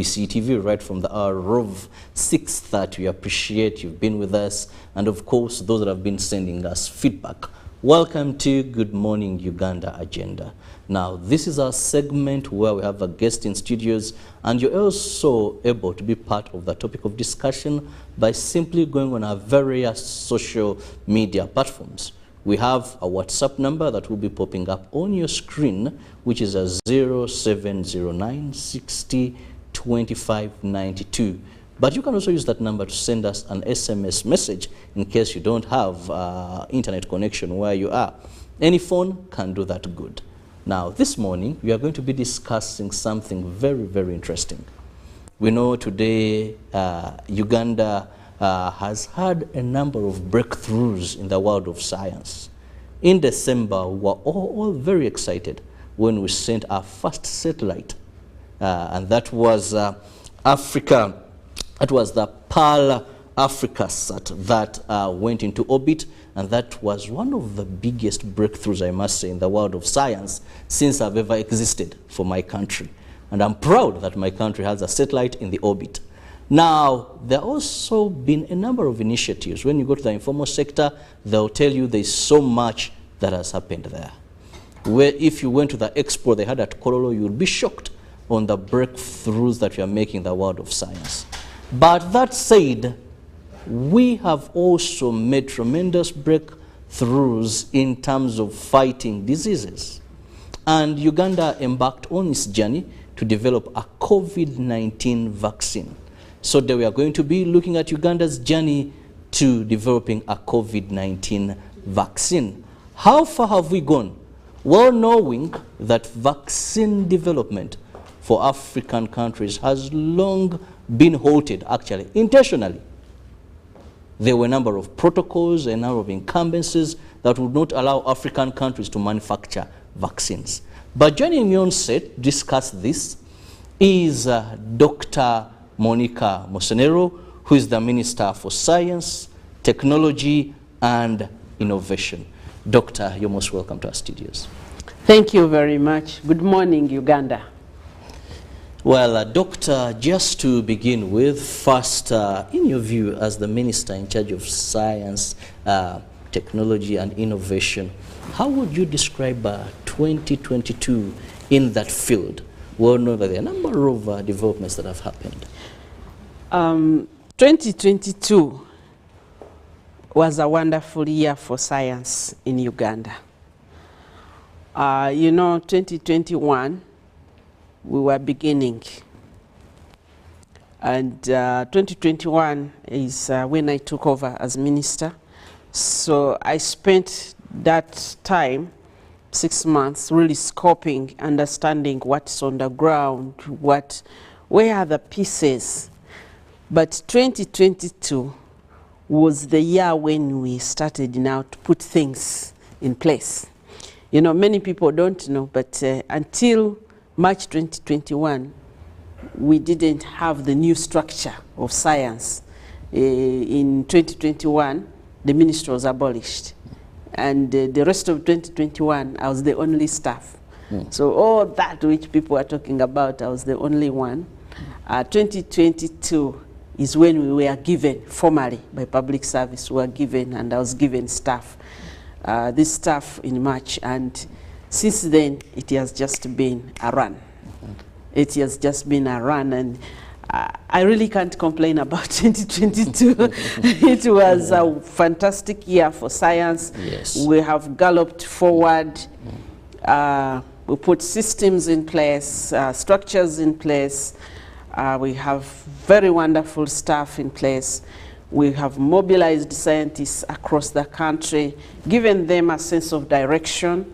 BCTV right from the hour of 6:30. We appreciate you've been with us, and of course those that have been sending us feedback. Welcome to Good Morning Uganda Agenda. Now, this is our segment where we have a guest in studios, and you're also able to be part of the topic of discussion by simply going on our various social media platforms. We have a WhatsApp number that will be popping up on your screen, which is a 0709 60 25 92. But you can also use that number to send us an SMS message in case you don't have internet connection where you are. Any phone can do that good. Now, this morning, we are going to be discussing something very, very interesting. We know today Uganda has had a number of breakthroughs in the world of science. In December, we were all very excited when we sent our first satellite, and that was Africa. That was the Pearl Africasat that went into orbit, and that was one of the biggest breakthroughs, I must say, in the world of science since I've ever existed for my country. And I'm proud that my country has a satellite in the orbit. Now, there have also been a number of initiatives. When you go to the informal sector, they'll tell you there's so much that has happened there. Where if you went to the expo they had at Kololo, you would be shocked on the breakthroughs that we are making in the world of science. But that said, we have also made tremendous breakthroughs in terms of fighting diseases. And Uganda embarked on its journey to develop a COVID-19 vaccine. So today we are going to be looking at Uganda's journey to developing a COVID-19 vaccine. How far have we gone? Well, knowing that vaccine development for African countries has long been halted, actually, intentionally. There were a number of protocols, a number of incumbencies that would not allow African countries to manufacture vaccines. But joining me on set to discuss this is Dr. Monica Mosenero, who is the Minister for Science, Technology, and Innovation. Doctor, you're most welcome to our studios. Thank you very much. Good morning, Uganda. Well, Doctor, just to begin with, first, in your view as the Minister in charge of Science, Technology and Innovation, how would you describe 2022 in that field? Well, know that there are a number of developments that have happened. 2022 was a wonderful year for science in Uganda. You know, 2021, we were beginning. And 2021 is when I took over as minister. So I spent that time, 6 months, really scoping, understanding what's on the ground, where are the pieces. But 2022 was the year when we started now to put things in place. You know, many people don't know, but until March 2021, we didn't have the new structure of science. In 2021, the ministry was abolished. And the rest of 2021, I was the only staff. So all that which people are talking about, I was the only one. 2022 is when we were given, formally, by public service, we were given, and I was given staff. This staff in March, and since then, it has just been a run. It has just been a run, and I really can't complain about 2022. It was a fantastic year for science. Yes. We have galloped forward. We put systems in place, structures in place. We have very wonderful staff in place. We have mobilized scientists across the country, given them a sense of direction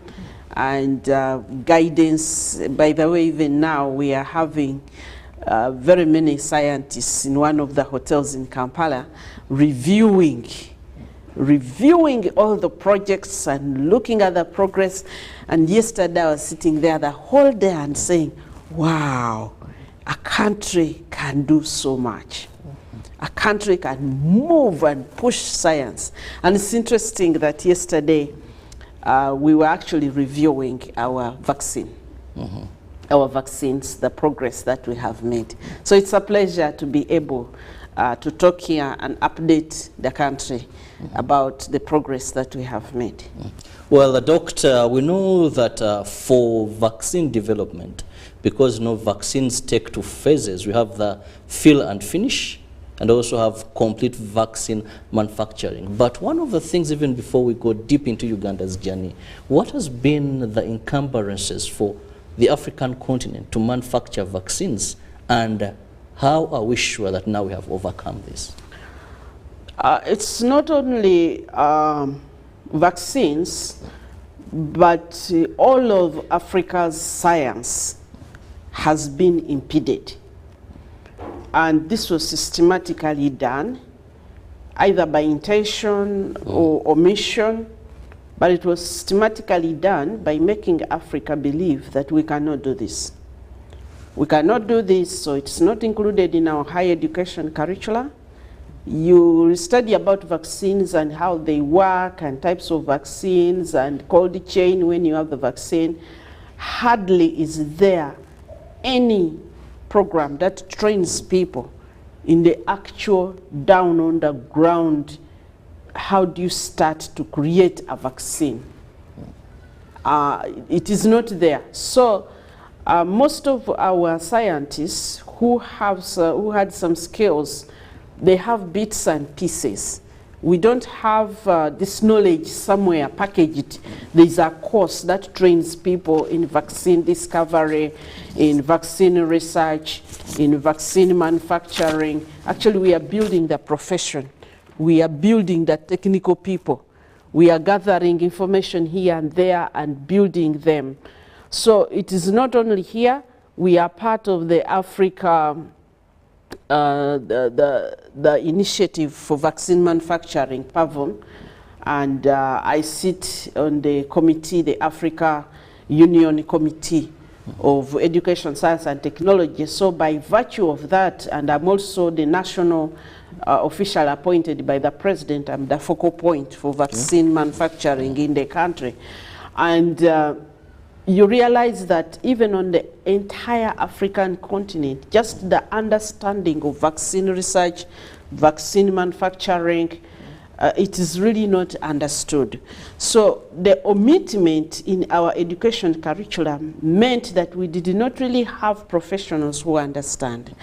and guidance. By the way, even now we are having very many scientists in one of the hotels in Kampala reviewing all the projects and looking at the progress. And yesterday I was sitting there the whole day and saying, wow, a country can do so much. A country can move and push science. And it's interesting that yesterday we were actually reviewing our vaccine. our vaccines, the progress that we have made. So it's a pleasure to be able to talk here and update the country about the progress that we have made. Well, Doctor, we know that for vaccine development, because vaccines take two phases, we have the fill and finish, and also have complete vaccine manufacturing. But one of the things, even before we go deep into Uganda's journey, what has been the encumbrances for the African continent to manufacture vaccines, and how are we sure that now we have overcome this? It's not only vaccines, but all of Africa's science has been impeded. And this was systematically done, either by intention or omission, but it was systematically done by making Africa believe that we cannot do this. We cannot do this, so it's not included in our higher education curricula. You study about vaccines and how they work and types of vaccines and cold chain when you have the vaccine. Hardly is there any program that trains people in the actual down on the ground. How do you start to create a vaccine? It is not there. So most of our scientists who had some skills, they have bits and pieces. We don't have this knowledge somewhere packaged. There's a course that trains people in vaccine discovery, in vaccine research, in vaccine manufacturing. Actually, we are building the profession. We are building the technical people. We are gathering information here and there and building them. So it is not only here. We are part of the Africa the initiative for vaccine manufacturing, PAVOM, and I sit on the committee, the Africa Union Committee of Education, Science and Technology. So by virtue of that, and I'm also the national official appointed by the president, I'm the focal point for vaccine manufacturing in the country. And you realize that even on the entire African continent, just the understanding of vaccine research, vaccine manufacturing, it is really not understood. So the omitment in our education curriculum meant that we did not really have professionals who understand.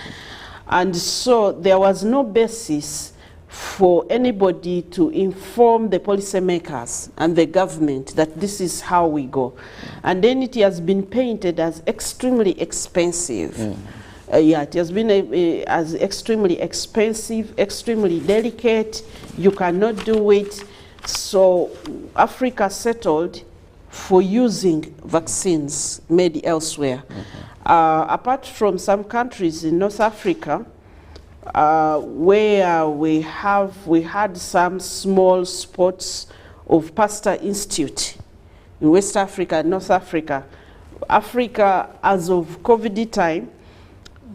And so there was no basis for anybody to inform the policymakers and the government that this is how we go. And then it has been painted as extremely expensive. Yeah, it has been as extremely expensive, extremely delicate. You cannot do it. So Africa settled for using vaccines made elsewhere. Apart from some countries in North Africa, where we had some small spots of Pasteur Institute in West Africa and North Africa. Africa, as of COVID time,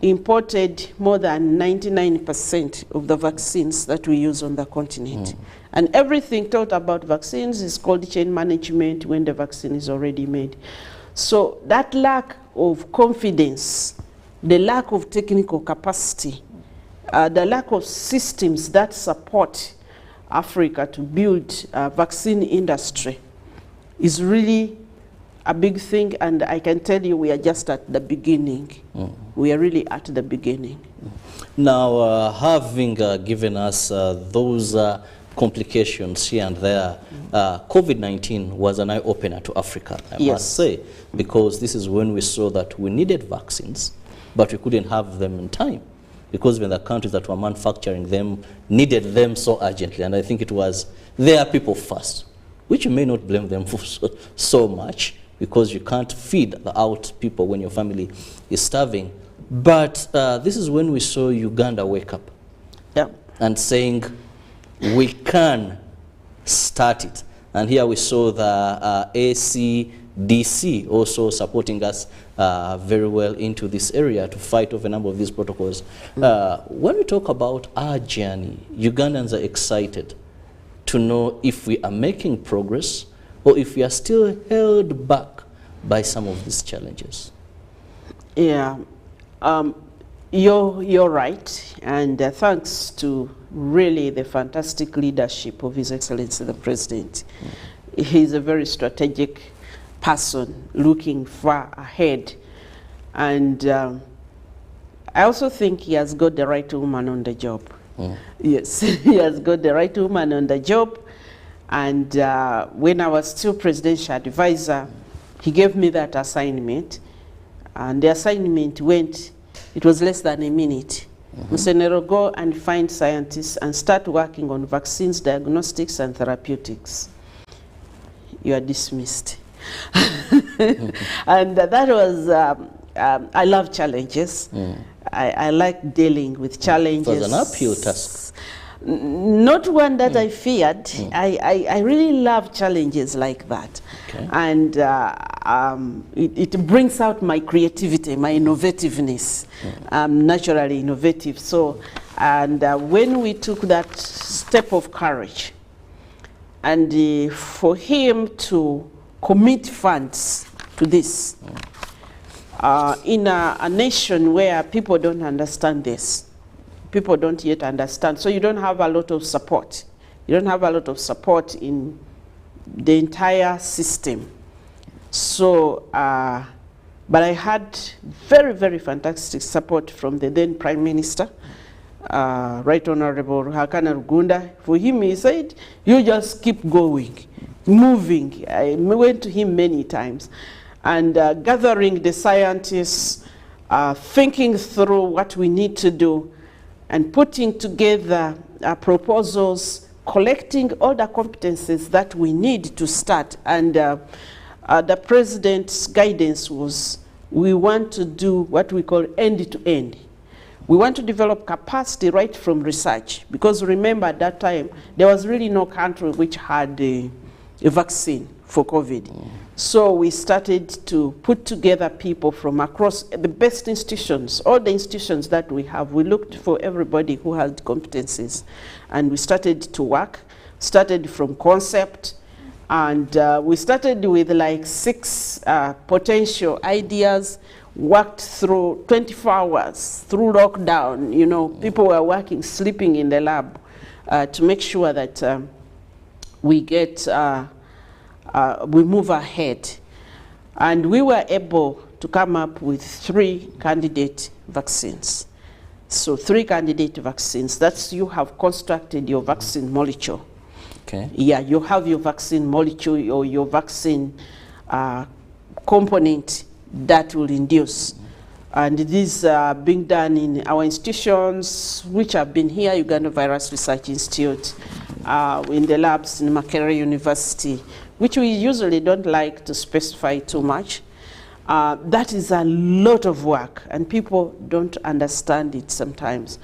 imported more than 99% of the vaccines that we use on the continent. And everything taught about vaccines is cold chain management when the vaccine is already made. So that lack of confidence, the lack of technical capacity, the lack of systems that support Africa to build a vaccine industry is really a big thing, and I can tell you we are just at the beginning. We are really at the beginning. Now, having given us those complications here and there, COVID-19 was an eye-opener to Africa, I must say, because this is when we saw that we needed vaccines, but we couldn't have them in time, because when the countries that were manufacturing them needed them so urgently, and I think it was their people first, which you may not blame them for so much, because you can't feed out people when your family is starving. But this is when we saw Uganda wake up and saying, we can start it. And here we saw the ACDC also supporting us very well into this area to fight off a number of these protocols. When we talk about our journey, Ugandans are excited to know if we are making progress or if we are still held back by some of these challenges. Yeah, you're right, and thanks to really the fantastic leadership of His Excellency the President. He's a very strategic person, looking far ahead, and I also think he has got the right woman on the job. Yes, he has got the right woman on the job, and when I was still presidential advisor, he gave me that assignment, and the assignment went, it was less than a minute. Musenero, go and find scientists and start working on vaccines, diagnostics, and therapeutics. You are dismissed. And that was, I love challenges. I like dealing with challenges. It was an uphill task. Not one that I feared. I really love challenges like that. Okay. And it brings out my creativity, my innovativeness. I'm naturally innovative. So, and when we took that step of courage, and for him to commit funds to this, in a nation where people don't understand this, people don't yet understand, so you don't have a lot of support. You don't have a lot of support in the entire system. So, but I had very, very fantastic support from the then Prime Minister, Right Honorable Uganda. For him, he said, you just keep going, moving. I went to him many times, and gathering the scientists, thinking through what we need to do, and putting together proposals, collecting all the competencies that we need to start. And the President's guidance was, we want to do what we call end-to-end. We want to develop capacity right from research, because remember at that time, there was really no country which had a vaccine for COVID. So we started to put together people from across the best institutions, all the institutions that we have. We looked for everybody who had competencies, and we started to work, started from concept, and we started with like 6 potential ideas, worked through 24 hours, through lockdown. You know, people were working, sleeping in the lab to make sure that we get we move ahead. And we were able to come up with 3 candidate vaccines. So 3 candidate vaccines, that's you have constructed your vaccine molecule. Okay. Yeah, you have your vaccine molecule or your vaccine component that will induce. And these are being done in our institutions, which have been here, Uganda Virus Research Institute, in the labs in Makerere University, which we usually don't like to specify too much. That is a lot of work, and people don't understand it sometimes.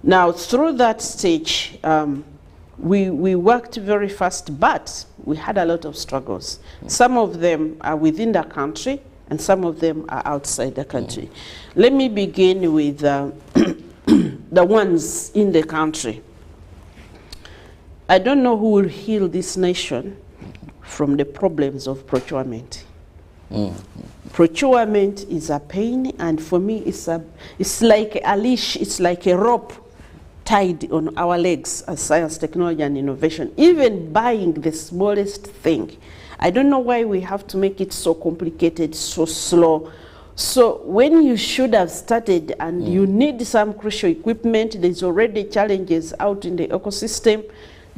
Now, through that stage, we worked very fast, but we had a lot of struggles. Some of them are within the country, and some of them are outside the country. Let me begin with the ones in the country. I don't know who will heal this nation from the problems of procurement. Procurement is a pain, and for me, it's like a leash, it's like a rope tied on our legs as science, technology, and innovation. Even buying the smallest thing, I don't know why we have to make it so complicated, so slow. So when you should have started and you need some crucial equipment, there's already challenges out in the ecosystem.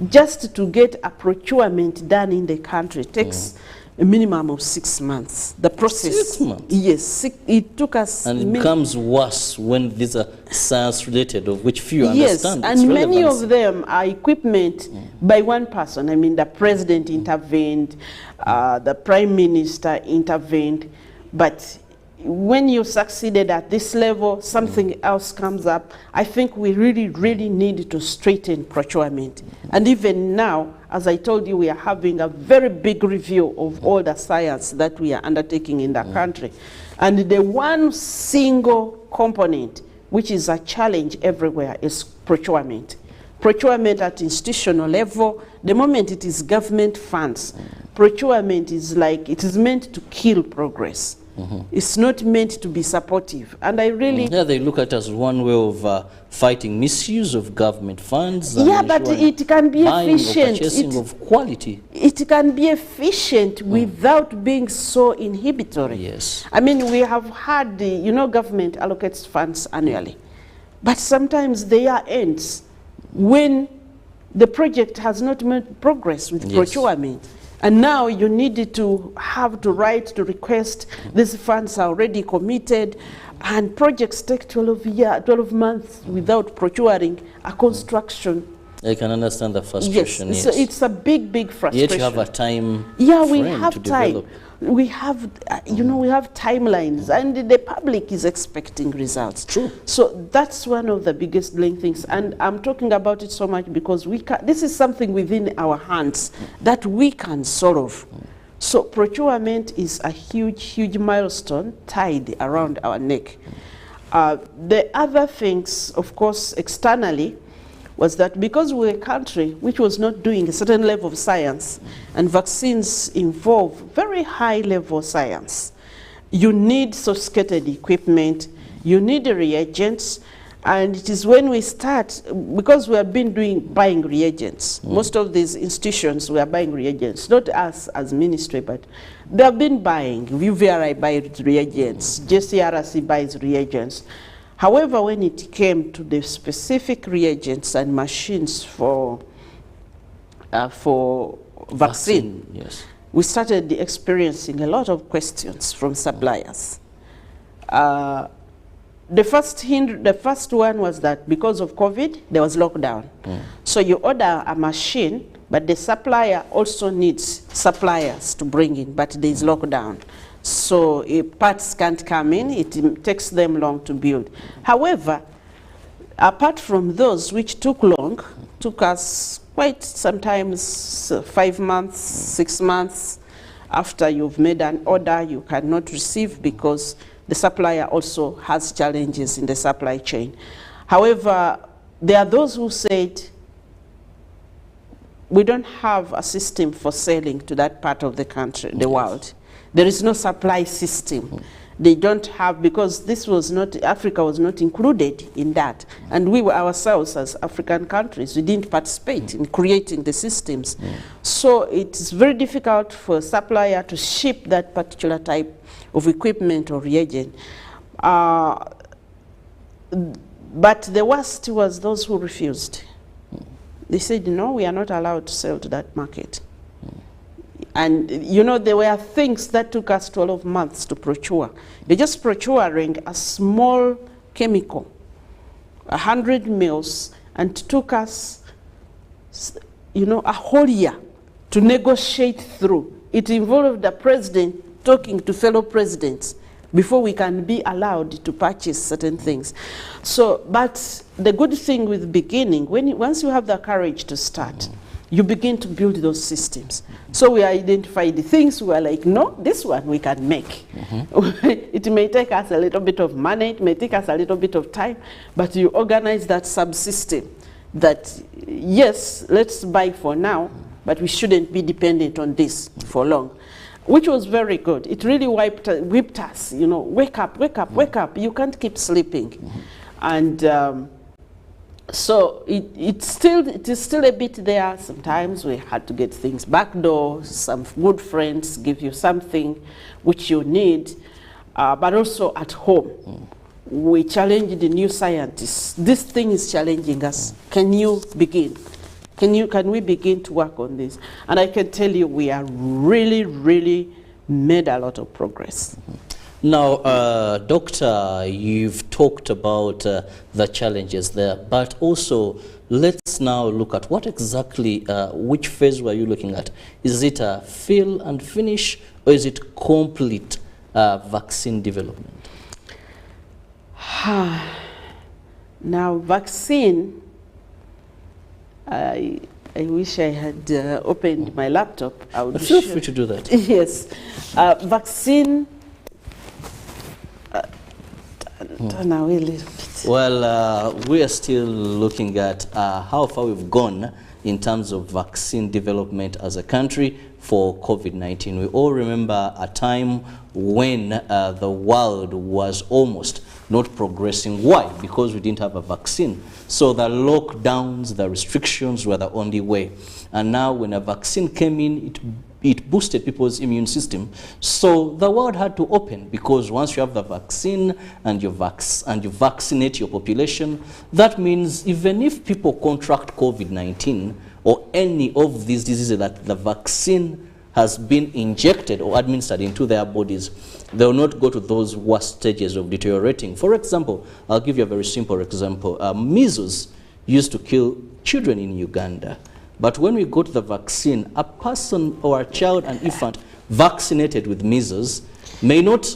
Just to get a procurement done in the country takes a minimum of 6 months. The process. 6 months? Yes, it took us. And it becomes worse when these are science-related, of which few understand. Yes, and many of them are equipment by one person. I mean, the President intervened, the Prime Minister intervened, but when you succeeded at this level, something else comes up. I think we really, really need to straighten procurement. And even now, as I told you, we are having a very big review of all the science that we are undertaking in the country. And the one single component, which is a challenge everywhere, is procurement. Procurement at institutional level, the moment it is government funds, procurement is like, it is meant to kill progress. It's not meant to be supportive. And I really... Yeah, they look at it as one way of fighting misuse of government funds. And yeah, but it can be efficient. Purchasing of quality. It can be efficient without being so inhibitory. Yes. I mean, we have had, you know, government allocates funds annually. But sometimes there ends when the project has not made progress with procurement. And now you need to have to write to request, these funds are already committed, and projects take 12 months without procuring a construction. I can understand the frustration. Yes, so it's a big, big frustration. Yet you have a time we have time. Develop. We have, you know, we have timelines, and the public is expecting results. True. So that's one of the biggest blame things, and I'm talking about it so much because this is something within our hands that we can solve. So procurement is a huge, huge milestone tied around our neck. The other things, of course, externally, was that because we're a country which was not doing a certain level of science, and vaccines involve very high level science, you need sophisticated equipment, you need the reagents, and it is when we start, because we have been buying reagents, most of these institutions were buying reagents, not us as ministry, but they have been buying. UVRI buys reagents, JCRC buys reagents. However, when it came to the specific reagents and machines for vaccine, yes, we started experiencing a lot of questions from suppliers. The first one was that because of COVID, there was lockdown. So you order a machine, but the supplier also needs suppliers to bring in, but there is lockdown. So parts can't come in, it takes them long to build. However, apart from those which took long, took us quite sometimes 5 months, 6 months after you've made an order, you cannot receive because the supplier also has challenges in the supply chain. However, there are those who said, we don't have a system for selling to that part of the country, the world. There is no supply system. They don't have, because this was not, Africa was not included in that. And we were ourselves as African countries, we didn't participate in creating the systems. So it's very difficult for a supplier to ship that particular type of equipment or reagent. But the worst was those who refused. They said, no, we are not allowed to sell to that market. And, you know, there were things that took us 12 months to procure. You're just procuring a small chemical, 100 mils, and it took us, you know, a whole year to negotiate through. It involved the president talking to fellow presidents before we can be allowed to purchase certain things. So, but the good thing with beginning, once you have the courage to start, you begin to build those systems. So we identify the things, we are like, no, this one we can make. It may take us a little bit of money, it may take us a little bit of time, but you organize that subsystem that, yes, let's buy for now, but we shouldn't be dependent on this for long. Which was very good. It really whipped us, you know, wake up, wake up, wake up. You can't keep sleeping. And so it is still a bit there. Sometimes we had to get things backdoor. Some good friends give you something which you need, but also at home. We challenge the new scientists. This thing is challenging us. Can you begin? Can we begin to work on this? And I can tell you we are really made a lot of progress. Now, Doctor, you've talked about the challenges there, but also let's now look at what exactly, which phase were you looking at? Is it a fill and finish, or is it complete vaccine development? Now, vaccine, I wish I had opened my laptop. I would Feel free to do that. Yes. Vaccine, turn away a little bit. Well, we are still looking at how far we've gone in terms of vaccine development as a country for COVID-19. We all remember a time when the world was almost not progressing. Why? Because we didn't have a vaccine. So the lockdowns, the restrictions were the only way. And now when a vaccine came in, it boosted people's immune system. So the world had to open, because once you have the vaccine and you vaccinate your population, that means even if people contract COVID-19 or any of these diseases that the vaccine has been injected or administered into their bodies, they will not go to those worst stages of deteriorating. For example, I'll give you a very simple example. Measles used to kill children in Uganda. But when we got the vaccine, a person or a child, an infant vaccinated with measles may not,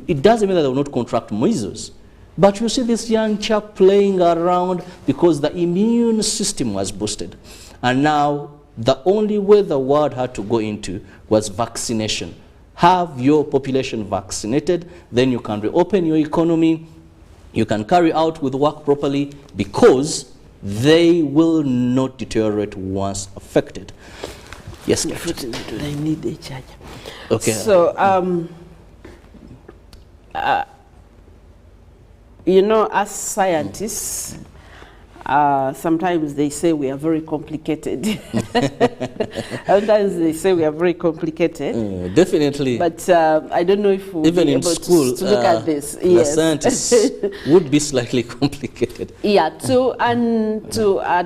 it doesn't mean that they will not contract measles. But you see this young chap playing around because the immune system was boosted. And now the only way the world had to go into was vaccination. Have your population vaccinated, then you can reopen your economy, you can carry out with work properly, because they will not deteriorate once affected. Yes, Captain. I need a charger. Okay. So, you know, as scientists, sometimes they say we are very complicated. Sometimes they say we are very complicated. Definitely. But I don't know if we'll even be in able school, to look at this. The yes. scientists would be slightly complicated. Yeah, to an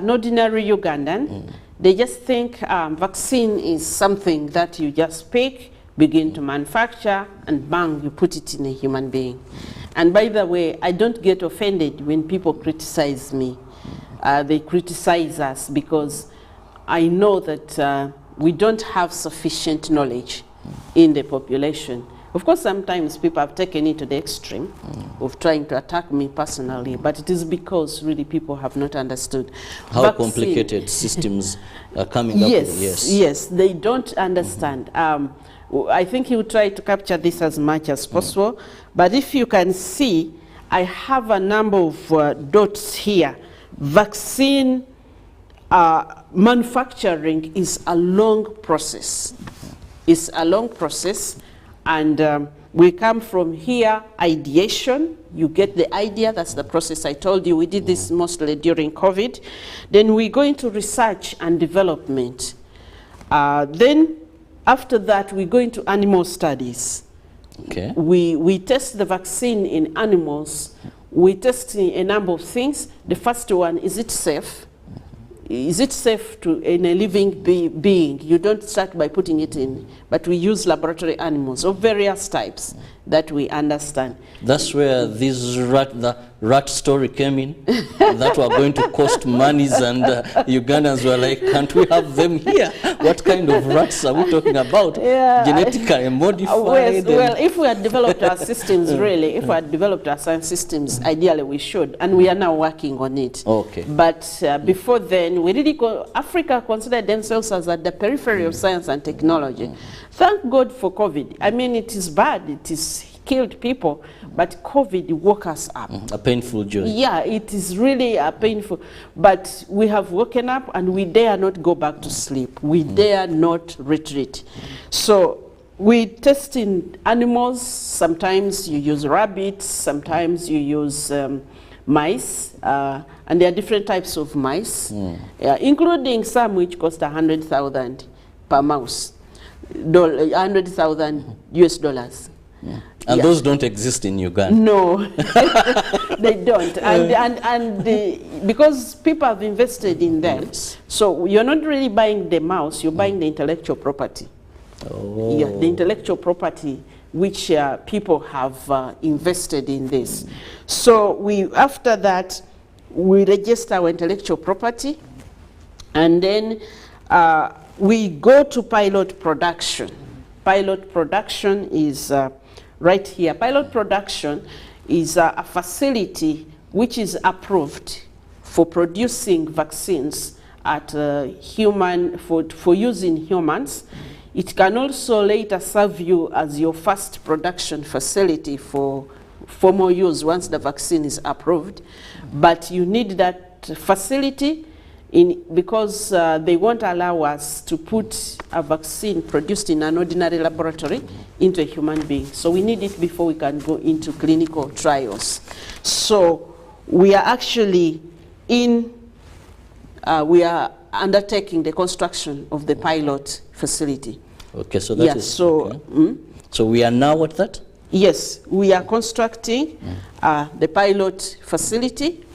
ordinary Ugandan, they just think vaccine is something that you just pick, begin to manufacture, and bang, you put it in a human being. And by the way, I don't get offended when people criticize me. They criticize us because I know that we don't have sufficient knowledge in the population. Of course, sometimes people have taken it to the extreme of trying to attack me personally, but it is because really people have not understood how complicated systems are coming up with. Yes, they don't understand. I think he will try to capture this as much as possible, but if you can see, I have a number of dots here. Vaccine manufacturing is a long process. It's a long process, and we come from here, ideation. You get the idea, that's the process I told you. We did this mostly during COVID. Then we go into research and development. Then after that, we go into animal studies. Okay. We test the vaccine in animals. We test a number of things. The first one, is it safe? Is it safe in a living being? You don't start by putting it in, but we use laboratory animals of various types that we understand. That's where the rat story came in, that were going to cost monies, and Ugandans were like, can't we have them here? What kind of rats are we talking about? Yeah. Genetically modified? Well, if we had developed our systems, really, if we had developed our science systems, ideally we should, and we are now working on it. Okay. But before then, we really Africa considered themselves as at the periphery of science and technology. Thank God for COVID. I mean, it is bad, it is killed people, but COVID woke us up. A painful journey. Yeah, it is really a painful, but we have woken up and we dare not go back to sleep. We dare not retreat. So we test in animals. Sometimes you use rabbits, sometimes you use mice, and there are different types of mice, including some which cost 100,000 per mouse, 100,000 US dollars. And those don't exist in Uganda. No, they don't. And because people have invested in them, so you're not really buying the mouse, you're buying the intellectual property. Oh. Yeah, the intellectual property which people have invested in this. So after that, we register our intellectual property, and then we go to pilot production. Pilot production is right here. Pilot production is a facility which is approved for producing vaccines at for use in humans. It can also later serve you as your first production facility for formal use once the vaccine is approved. But you need that facility because they won't allow us to put a vaccine produced in an ordinary laboratory into a human being. So we need it before we can go into clinical trials. So we are actually we are undertaking the construction of the pilot facility. Okay, so that is... So, okay. So we are now at that? Yes, we are constructing the pilot facility.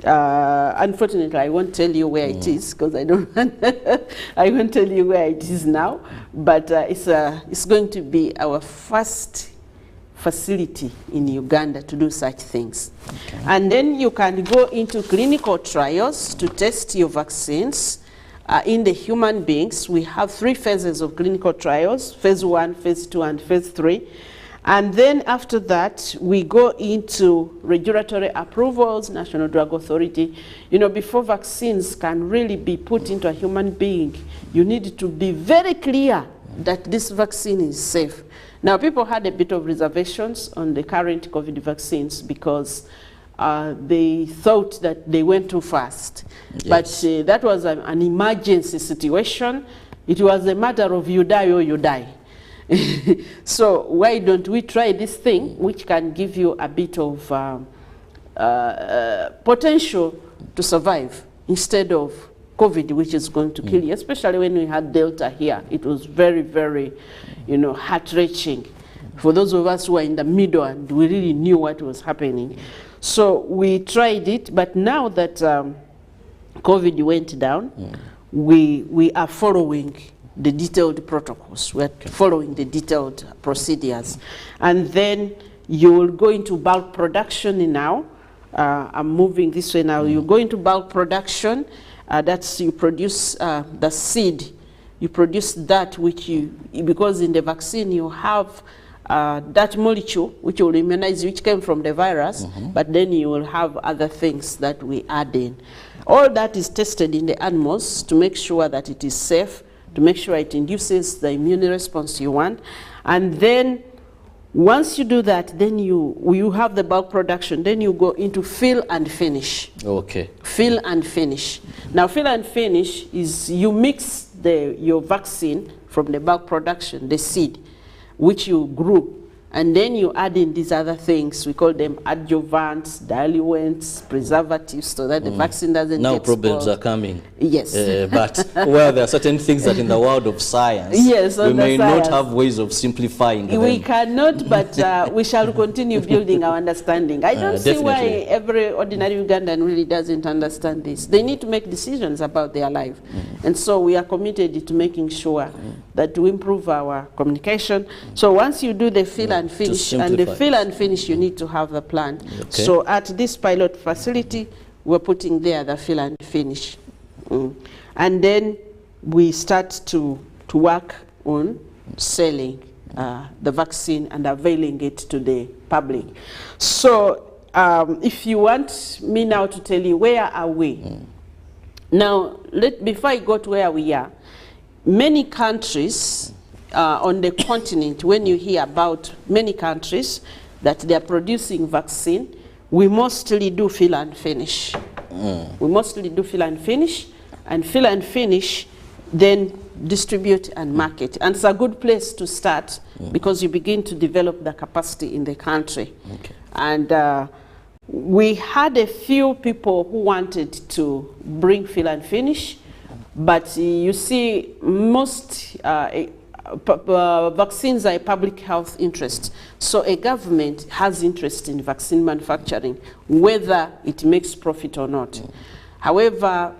Unfortunately, I won't tell you where it is because I don't. I won't tell you where it is now. But it's going to be our first facility in Uganda to do such things. Okay. And then you can go into clinical trials to test your vaccines in the human beings. We have 3 phases of clinical trials: phase 1, phase 2, and phase 3. And then after that, we go into regulatory approvals, National Drug Authority. You know, before vaccines can really be put into a human being, you need to be very clear that this vaccine is safe. Now, people had a bit of reservations on the current COVID vaccines because they thought that they went too fast. Yes. But that was an emergency situation. It was a matter of you die or you die. So why don't we try this thing, which can give you a bit of potential to survive instead of COVID, which is going to kill you, especially when we had Delta here. It was very, very, heart-wrenching for those of us who are in the middle and we really knew what was happening. So we tried it, but now that COVID went down, we are following the detailed protocols. We're following the detailed procedures. And then you will go into bulk production now. I'm moving this way now. You go into bulk production. That's you produce the seed. You produce that which because in the vaccine you have that molecule which will immunize, which came from the virus, but then you will have other things that we add in. All that is tested in the animals to make sure that it is safe, to make sure it induces the immune response you want. And then once you do that, then you have the bulk production, then you go into fill and finish. Okay. Fill and finish. Now, fill and finish is you mix your vaccine from the bulk production, the seed, which you grew, and then you add in these other things. We call them adjuvants, diluents, preservatives, so that the vaccine doesn't now get problems spoiled. are coming. Yes. But well, there are certain things that in the world of science, yes, we may not have ways of simplifying them. We cannot, but we shall continue building our understanding. I don't see why every ordinary Ugandan really doesn't understand this. They need to make decisions about their life. And so we are committed to making sure that we improve our communication. So once you do the fill and finish, and the fill and finish, you need to have a plan. Okay. So at this pilot facility, we're putting there the fill and finish. And then we start to work on selling the vaccine and availing it to the public. So if you want me now to tell you where are we, now before I go to where we are, many countries on the continent, when you hear about many countries that they are producing vaccine, we mostly do fill and finish. We mostly do fill and finish, then distribute and market. And it's a good place to start because you begin to develop the capacity in the country. Okay. And we had a few people who wanted to bring fill and finish, but you see, most vaccines are a public health interest. So a government has interest in vaccine manufacturing, whether it makes profit or not. However,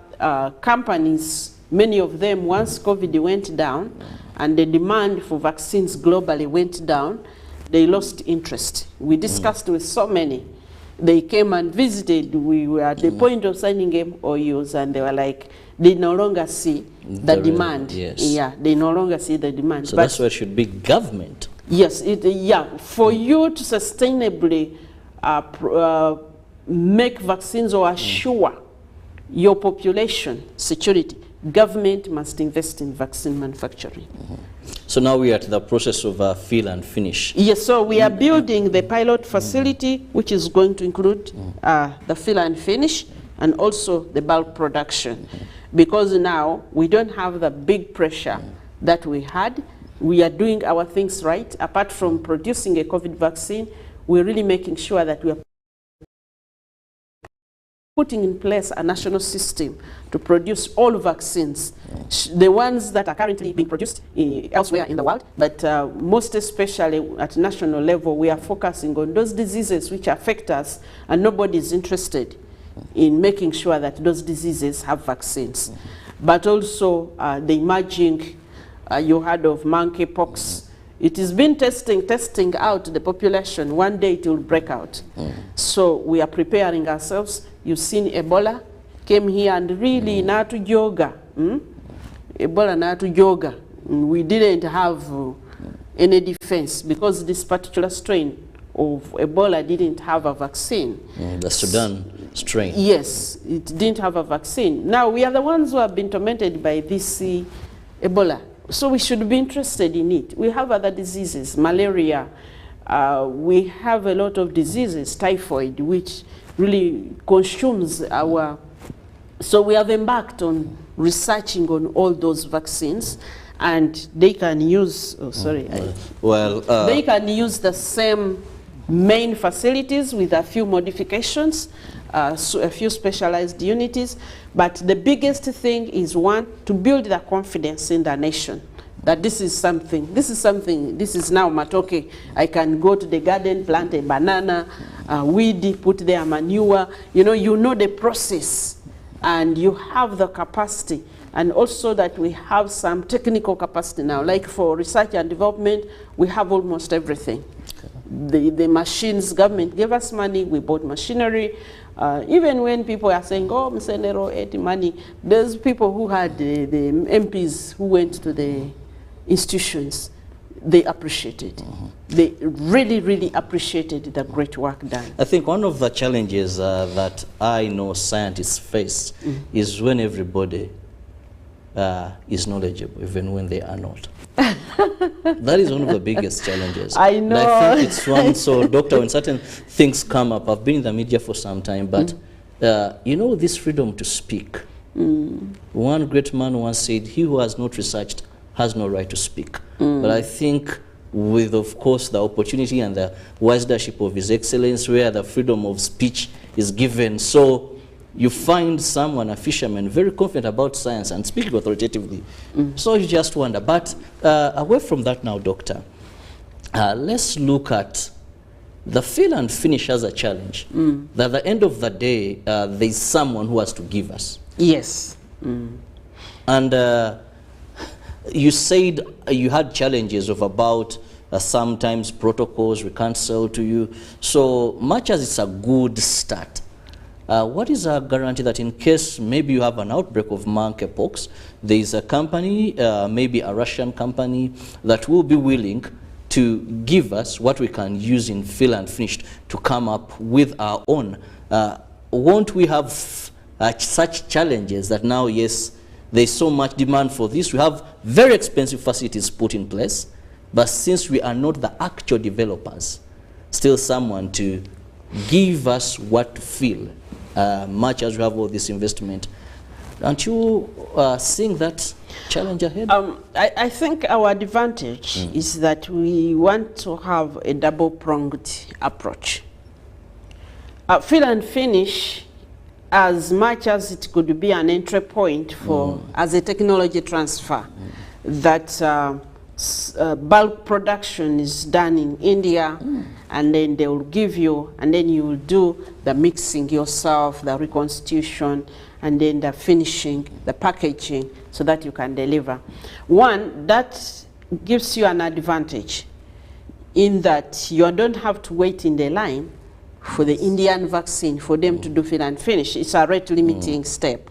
companies, many of them, once COVID went down and the demand for vaccines globally went down, they lost interest. We discussed with so many. They came and visited. We were at the point of signing MOUs, and they were like, they no longer see the demand. Yes. Yeah, they no longer see the demand. So that's where it should be government. Yes, for you to sustainably make vaccines or assure your population security, government must invest in vaccine manufacturing. So now we are at the process of fill and finish. Yes, so we are building the pilot facility, which is going to include the fill and finish and also the bulk production. Because now we don't have the big pressure that we had. We are doing our things right. Apart from producing a COVID vaccine, we're really making sure that we are putting in place a national system to produce all vaccines, the ones that are currently being produced elsewhere in the world, but most especially at national level, we are focusing on those diseases which affect us, and nobody is interested in making sure that those diseases have vaccines. But also the emerging, you heard of monkeypox. It has been testing out the population. One day it will break out. So we are preparing ourselves. You've seen Ebola came here and really natu yoga. Ebola natu yoga. We didn't have any defense because this particular strain of Ebola didn't have a vaccine. The Sudan strain. Yes, it didn't have a vaccine. Now we are the ones who have been tormented by this Ebola. So we should be interested in it. We have other diseases, malaria. We have a lot of diseases, typhoid, which really consumes our... So we have embarked on researching on all those vaccines, and they can use... Oh, sorry. They can use the same main facilities with a few modifications, so a few specialized units. But the biggest thing is, one, to build the confidence in the nation that this is now matoke. I can go to the garden, plant a banana, weed, put there manure. You know the process, and you have the capacity. And also that we have some technical capacity now. Like for research and development, we have almost everything. The machines, government gave us money, we bought machinery. Even when people are saying, oh, Msenero ate money, there's people who had the MPs who went to the institutions. They appreciated. They really, really appreciated the great work done. I think one of the challenges that I know scientists face is when everybody is knowledgeable, even when they are not. That is one of the biggest challenges. I know. And I think it's one, so doctor, when certain things come up, I've been in the media for some time, but you know, this freedom to speak. One great man once said, he who has not researched has no right to speak. But I think with, of course, the opportunity and the wise leadership of His Excellency, where the freedom of speech is given, so you find someone, a fisherman, very confident about science and speaking authoritatively. So you just wonder. But away from that now, doctor, let's look at the fill and finish as a challenge. That at the end of the day, there's someone who has to give us. Yes. And you said you had challenges of about sometimes protocols we can't sell to you. So much as it's a good start, what is a guarantee that in case maybe you have an outbreak of monkeypox, there is a company, maybe a Russian company, that will be willing to give us what we can use in fill and finish to come up with our own? Won't we have such challenges that now, yes, there's so much demand for this, we have very expensive facilities put in place, but since we are not the actual developers, still someone to give us what to fill, much as we have all this investment. Aren't you seeing that challenge ahead? I think our advantage is that we want to have a double-pronged approach. Fill and finish, as much as it could be an entry point for as a technology transfer, that bulk production is done in India, and then they will give you, and then you will do the mixing yourself, the reconstitution, and then the finishing, the packaging, so that you can deliver. One, that gives you an advantage in that you don't have to wait in the line for the Indian vaccine for them to do fill and finish. It's a rate limiting step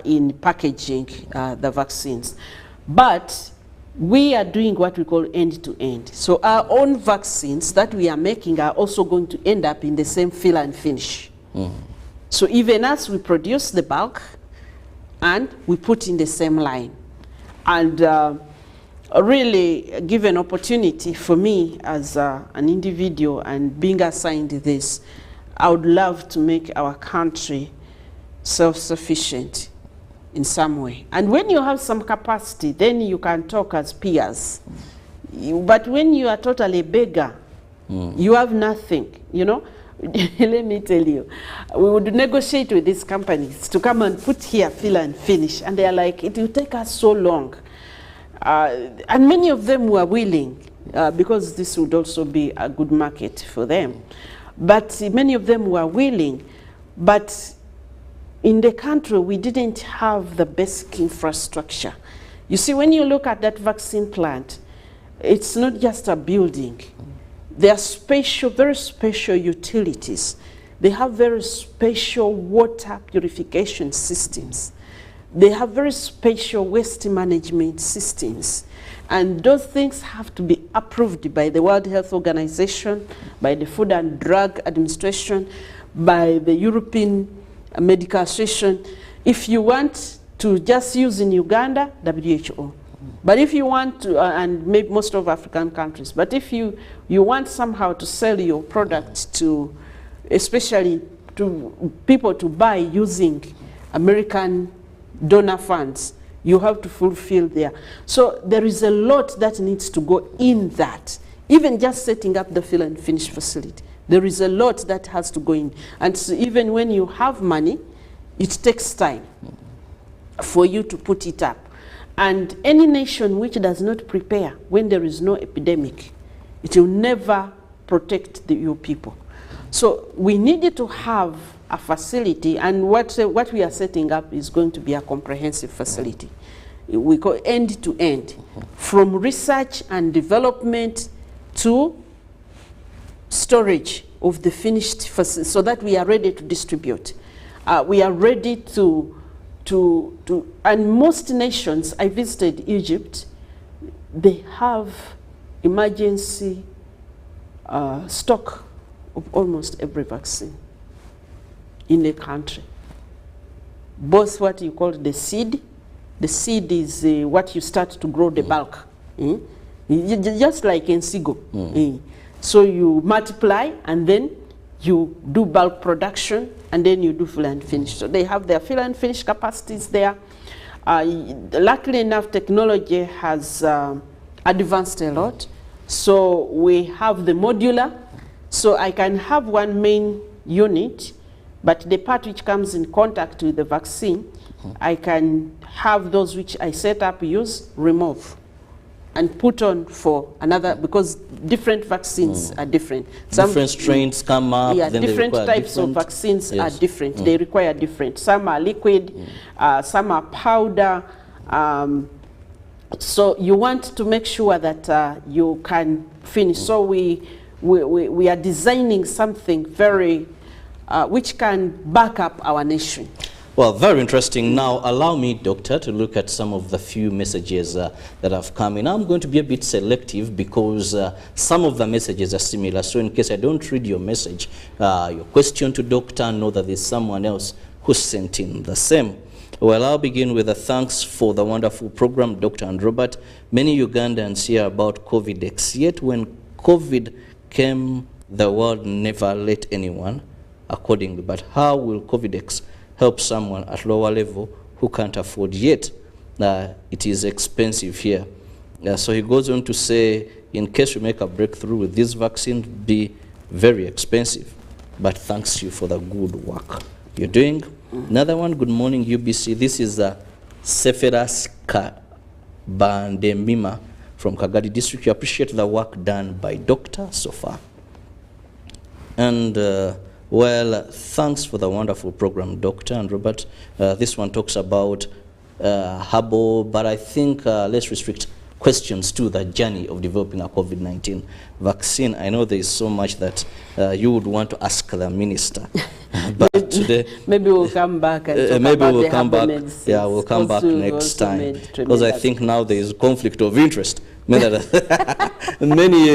in packaging the vaccines. But we are doing what we call end-to-end. So our own vaccines that we are making are also going to end up in the same fill and finish. So even as we produce the bulk, and we put in the same line. And really give an opportunity for me as an individual and being assigned this, I would love to make our country self-sufficient in some way. And when you have some capacity, then you can talk as peers. But when you are totally beggar, you have nothing, you know. Let me tell you, we would negotiate with these companies to come and put here, fill and finish. And they are like, it will take us so long. And many of them were willing, because this would also be a good market for them. But many of them were willing. But in the country, we didn't have the basic infrastructure. You see, when you look at that vaccine plant, it's not just a building. There are special, very special utilities. They have very special water purification systems. They have very special waste management systems. And those things have to be approved by the World Health Organization, by the Food and Drug Administration, by the European Medical Association. If you want to just use in Uganda, WHO. But if you want to, and maybe most of African countries, but if you want somehow to sell your products to, especially to people to buy using American donor funds, you have to fulfill there. So there is a lot that needs to go in that. Even just setting up the fill and finish facility, there is a lot that has to go in. And so even when you have money, it takes time for you to put it up. And any nation which does not prepare when there is no epidemic, it will never protect your people. So we needed to have a facility, and what we are setting up is going to be a comprehensive facility. We call end to end, from research and development to storage of the finished facility, so that we are ready to distribute. We are ready to and most nations, I visited Egypt, they have emergency stock of almost every vaccine in the country. Both what you call the seed is what you start to grow the bulk, just like in Sigo. So you multiply and then you do bulk production, and then you do fill and finish. So they have their fill and finish capacities there. Luckily enough, technology has advanced a lot. So we have the modular. So I can have one main unit, but the part which comes in contact with the vaccine, I can have those which I set up, use, remove, and put on for another, because different vaccines are different. Some different strains come up. Yeah, then different types of vaccines are different. They require different. Some are liquid, some are powder. So you want to make sure that you can finish. So we are designing something very, which can back up our nation. Well, very interesting. Now, allow me, Doctor, to look at some of the few messages that have come in. I'm going to be a bit selective because some of the messages are similar. So in case I don't read your message, your question to Doctor, know that there's someone else who sent in the same. Well, I'll begin with a thanks for the wonderful program, Dr. and Robert. Many Ugandans hear about COVID-X, yet when COVID came, the world never let anyone accordingly. But how will COVID-X help someone at lower level who can't afford yet? It is expensive here. So he goes on to say, in case we make a breakthrough with this vaccine, be very expensive. But thanks you for the good work you're doing. Another one, good morning UBC. This is Seferas Bandemima from Kagadi District. You appreciate the work done by Doctor so far. And well, thanks for the wonderful program, Doctor and Robert. This one talks about herbal, but I think let's restrict questions to the journey of developing a COVID-19 vaccine. I know there is so much that you would want to ask the minister, but today maybe we'll come back and talk maybe about we'll the come back. medicines. Yeah, we'll come back next time, because I think now there is conflict of interest. Many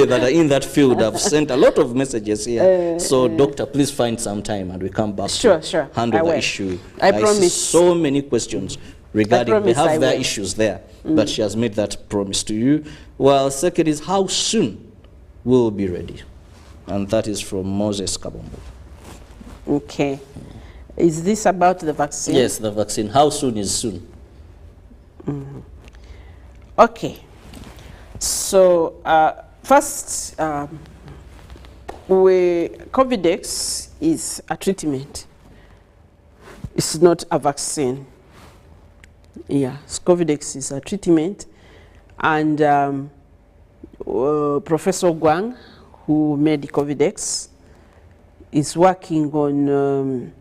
that are in that field have sent a lot of messages here. So, Doctor, please find some time and we come back to handle the issue. I promise. See so many questions regarding they have their will. issues there, but she has made that promise to you. Well, second is how soon we'll be ready, and that is from Moses Kabombo. Okay. Is this about the vaccine? Yes, the vaccine. How soon is soon? Okay. So first, COVID-X is a treatment. It's not a vaccine. Yeah, COVID-X is a treatment. And Professor Guang, who made COVID-X, is working on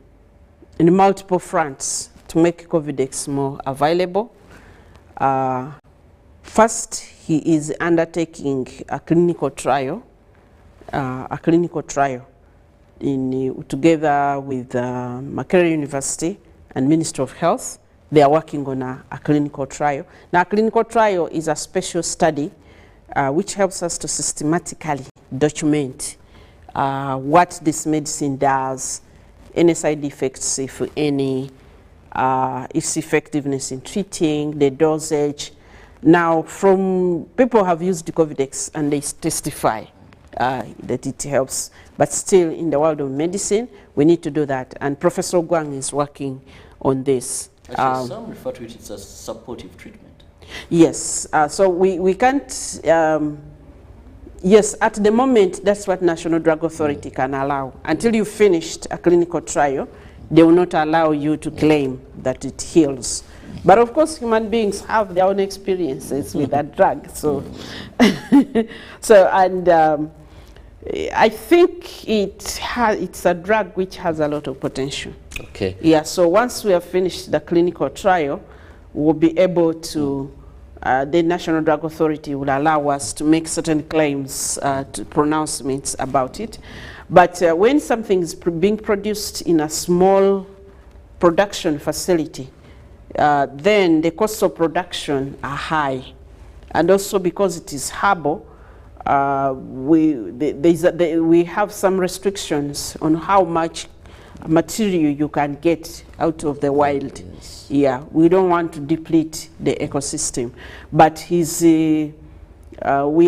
in multiple fronts to make COVID-X more available. First, he is undertaking a clinical trial, together with Makerere University and Ministry of Health. They are working on a clinical trial. Now, a clinical trial is a special study which helps us to systematically document what this medicine does, any side effects, if any, its effectiveness in treating, the dosage. Now, from people have used the COVID-X and they testify that it helps, but still in the world of medicine, we need to do that. And Professor Guang is working on this. Actually, some refer to it as a supportive treatment. Yes, so we can't, yes, at the moment, that's what National Drug Authority can allow. Until you've finished a clinical trial, they will not allow you to claim that it heals. But of course, human beings have their own experiences with that drug. So, I think it's a drug which has a lot of potential. Okay. Yeah, so once we have finished the clinical trial, we'll be able to, the National Drug Authority will allow us to make certain claims, pronouncements about it. But when something is being produced in a small production facility, then the costs of production are high. And also because it is herbal, we have some restrictions on how much material you can get out of the wild. Yes. Yeah, we don't want to deplete the ecosystem. But we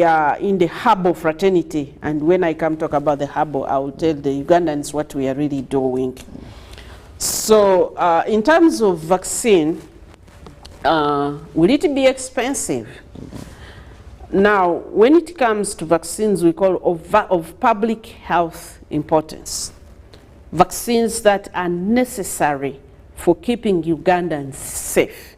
are in the herbal fraternity, and when I come talk about the herbal, I will tell the Ugandans what we are really doing. So in terms of vaccine, will it be expensive? Now, when it comes to vaccines, we call of public health importance. Vaccines that are necessary for keeping Ugandans safe.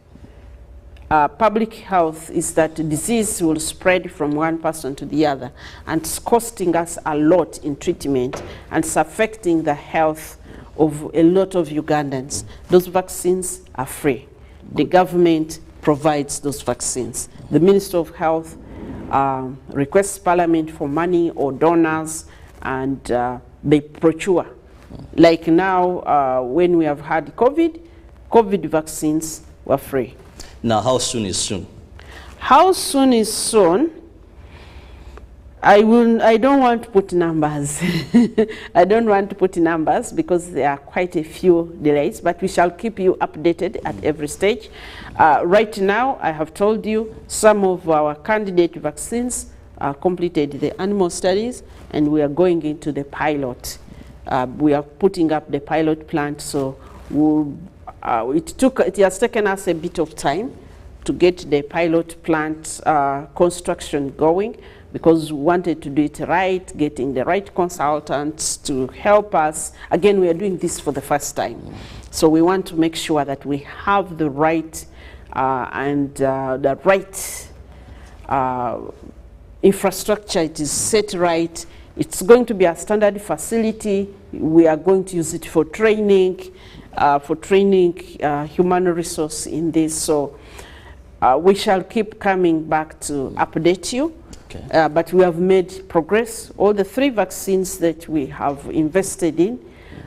Public health is that disease will spread from one person to the other, and it's costing us a lot in treatment, and it's affecting the health of a lot of Ugandans. Those vaccines are free. The government provides those vaccines. The Minister of Health requests Parliament for money or donors, and they procure. Like now, when we have had COVID vaccines were free. Now, how soon is soon? How soon is soon? I don't want to put numbers. I don't want to put numbers because there are quite a few delays, but we shall keep you updated at every stage. Right now, I have told you some of our candidate vaccines completed the animal studies, and we are going into the pilot. We are putting up the pilot plant, so it has taken us a bit of time to get the pilot plant construction going, because we wanted to do it right, getting the right consultants to help us. Again, we are doing this for the first time. So we want to make sure that we have the right infrastructure. It is set right. It's going to be a standard facility. We are going to use it for training human resource in this. So we shall keep coming back to update you. Okay. But we have made progress. All the 3 vaccines that we have invested in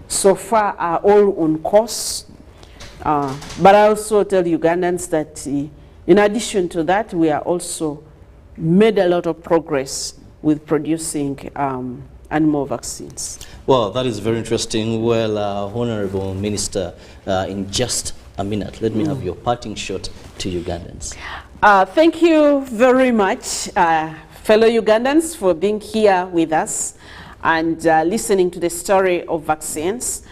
so far are all on course. But I also tell Ugandans that in addition to that, we are also made a lot of progress with producing animal vaccines. Well, that is very interesting. Well, Honorable Minister, in just Aminat, let me have your parting shot to Ugandans. Thank you very much, fellow Ugandans, for being here with us and listening to the story of vaccines.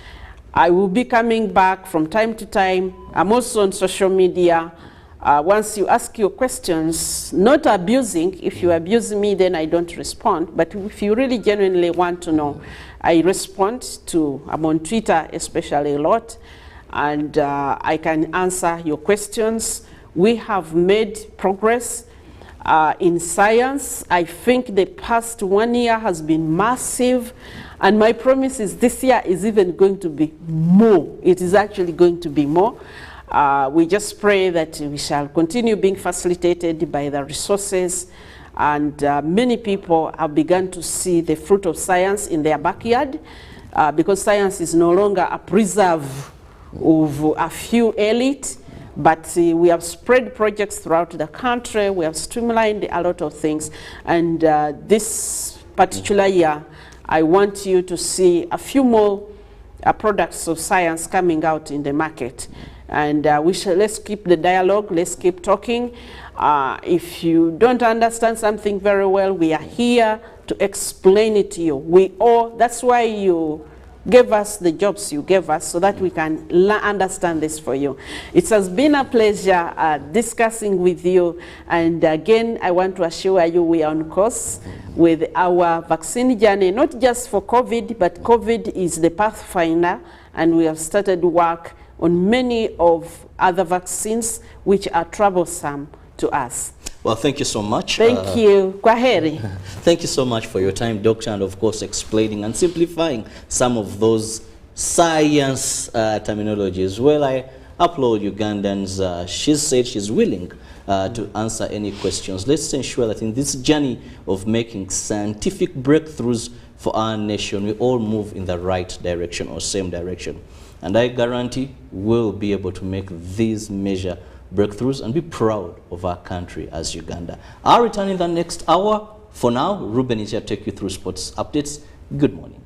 I will be coming back from time to time. I'm also on social media. Once you ask your questions, not abusing. If you abuse me, then I don't respond. But if you really genuinely want to know, I respond to, I'm on Twitter especially a lot, and I can answer your questions. We have made progress in science. I think the past 1 year has been massive, and my promise is this year is even going to be more. It is actually going to be more. We just pray that we shall continue being facilitated by the resources, and many people have begun to see the fruit of science in their backyard, because science is no longer a preserve of a few elite, but we have spread projects throughout the country. We have streamlined a lot of things, and this particular year I want you to see a few more products of science coming out in the market. And let's keep the dialogue, let's keep talking. If you don't understand something very well, we are here to explain it to you. That's why you gave us the jobs you gave us, so that we can understand this for you. It has been a pleasure discussing with you. And again, I want to assure you we are on course with our vaccine journey, not just for COVID, but COVID is the pathfinder, and we have started work on many of other vaccines which are troublesome to us. Well, thank you so much. Thank you. Kwaheri. Thank you so much for your time, Doctor, and of course explaining and simplifying some of those science terminologies. Well, I applaud Ugandans. She said she's willing to answer any questions. Let's ensure that in this journey of making scientific breakthroughs for our nation, we all move in the right direction or same direction. And I guarantee we'll be able to make these major breakthroughs and be proud of our country as Uganda. I'll return in the next hour. For now, Ruben is here to take you through sports updates. Good morning.